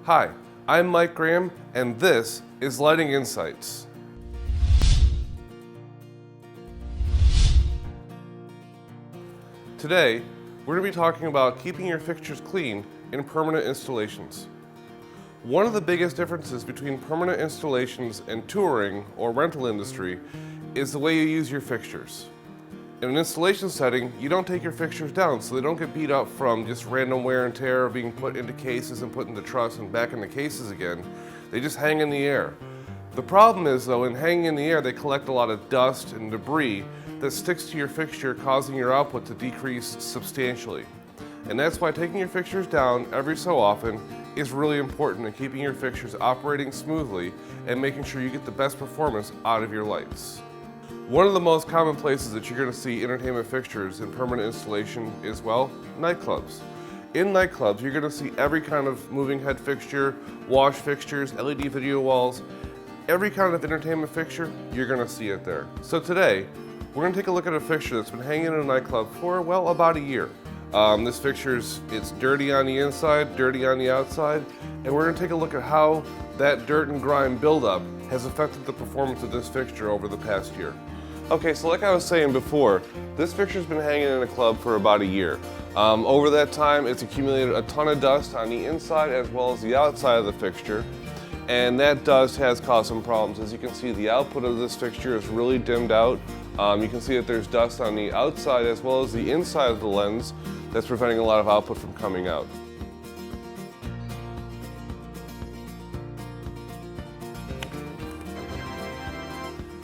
Hi, I'm Mike Graham, and this is Lighting Insights. Today, we're going to be talking about keeping your fixtures clean in permanent installations. One of the biggest differences between permanent installations and touring or rental industry is the way you use your fixtures. In an installation setting, you don't take your fixtures down so they don't get beat up from just random wear and tear of being put into cases and put into truss and back into cases again. They just hang in the air. The problem is though, in hanging in the air, they collect a lot of dust and debris that sticks to your fixture, causing your output to decrease substantially. And that's why taking your fixtures down every so often is really important in keeping your fixtures operating smoothly and making sure you get the best performance out of your lights. One of the most common places that you're going to see entertainment fixtures in permanent installation is, well, nightclubs. In nightclubs, you're going to see every kind of moving head fixture, wash fixtures, LED video walls, every kind of entertainment fixture, you're going to see it there. So today, we're going to take a look at a fixture that's been hanging in a nightclub for, well, about a year. This fixture's it's dirty on the inside, dirty on the outside, and we're going to take a look at how that dirt and grime buildup has affected the performance of this fixture over the past year. Okay, so like I was saying before, this fixture's been hanging in a club for about a year. Over that time, it's accumulated a ton of dust on the inside as well as the outside of the fixture, and that dust has caused some problems. As you can see, the output of this fixture is really dimmed out. You can see that there's dust on the outside as well as the inside of the lens that's preventing a lot of output from coming out.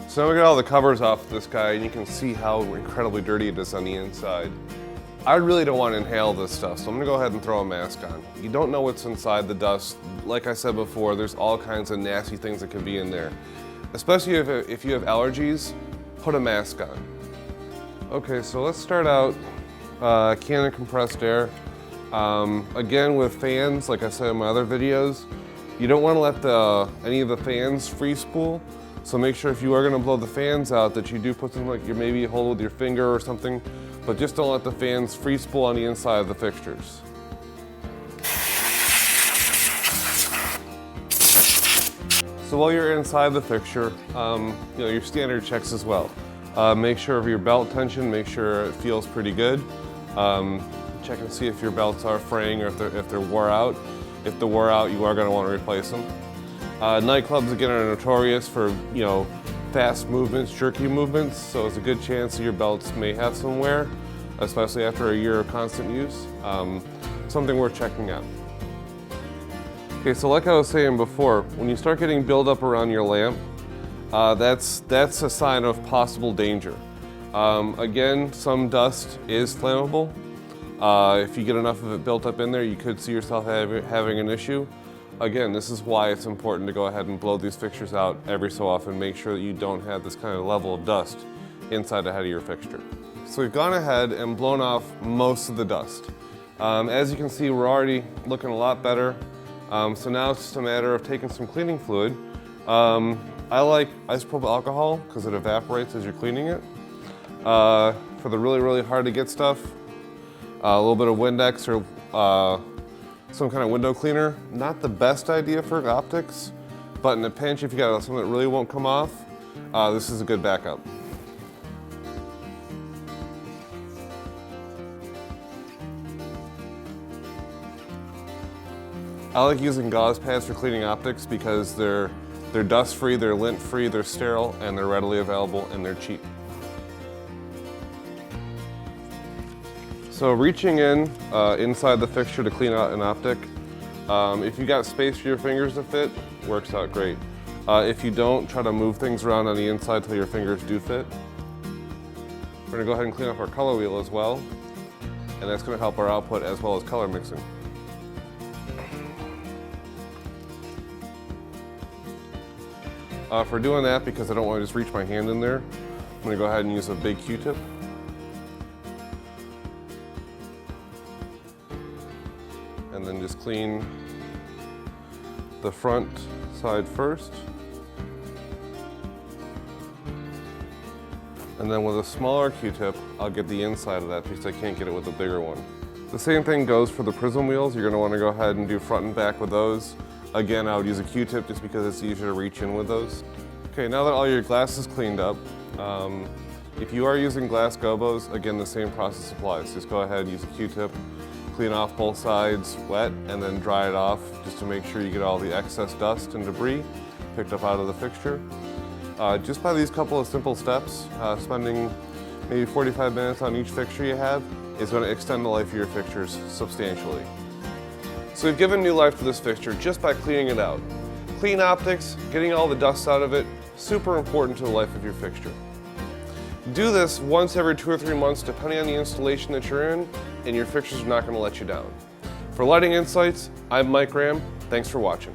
So now we got all the covers off this guy and you can see how incredibly dirty it is on the inside. I really don't want to inhale this stuff, so I'm going to go ahead and throw a mask on. You don't know what's inside the dust. Like I said before, there's all kinds of nasty things that can be in there. Especially if you have allergies, put a mask on. Okay, so let's start out can of compressed air. Again, with fans, like I said in my other videos, you don't want to let any of the fans free spool. So make sure if you are going to blow the fans out that you do put something like maybe hold with your finger or something, but just don't let the fans free spool on the inside of the fixtures. So while you're inside the fixture, your standard checks as well. Make sure of your belt tension, make sure it feels pretty good. Check and see if your belts are fraying or if they're wore out. If they're wore out, you are going to want to replace them. Nightclubs again are notorious for fast movements, jerky movements, so it's a good chance that your belts may have some wear, especially after a year of constant use. Something worth checking out. Okay, so like I was saying before, when you start getting buildup around your lamp, that's a sign of possible danger. Again, some dust is flammable. If you get enough of it built up in there, you could see yourself having an issue. Again, this is why it's important to go ahead and blow these fixtures out every so often. Make sure that you don't have this kind of level of dust inside the head of your fixture. So we've gone ahead and blown off most of the dust. As you can see, we're already looking a lot better. So now it's just a matter of taking some cleaning fluid. I like isopropyl alcohol because it evaporates as you're cleaning it. For the really, really hard to get stuff, a little bit of Windex or some kind of window cleaner. Not the best idea for optics, but in a pinch, if you got something that really won't come off, this is a good backup. I like using gauze pads for cleaning optics because they're dust-free, they're lint-free, they're sterile, and they're readily available, and they're cheap. So reaching in inside the fixture to clean out an optic, if you got space for your fingers to fit, works out great. If you don't, try to move things around on the inside till your fingers do fit. We're going to go ahead and clean up our color wheel as well, and that's going to help our output as well as color mixing. For doing that, because I don't want to just reach my hand in there, I'm going to go ahead and use a big Q-tip. And then just clean the front side first. And then with a smaller Q-tip, I'll get the inside of that because I can't get it with a bigger one. The same thing goes for the prism wheels. You're going to want to go ahead and do front and back with those. Again, I would use a Q-tip just because it's easier to reach in with those. Okay, now that all your glass is cleaned up, if you are using glass gobos, again, the same process applies. Just go ahead and use a Q-tip, clean off both sides wet, and then dry it off just to make sure you get all the excess dust and debris picked up out of the fixture. Just by these couple of simple steps, spending maybe 45 minutes on each fixture you have is going to extend the life of your fixtures substantially. So we've given new life to this fixture just by cleaning it out. Clean optics, getting all the dust out of it, super important to the life of your fixture. Do this once every 2 or 3 months depending on the installation that you're in, and your fixtures are not going to let you down. For Lighting Insights, I'm Mike Graham. Thanks for watching.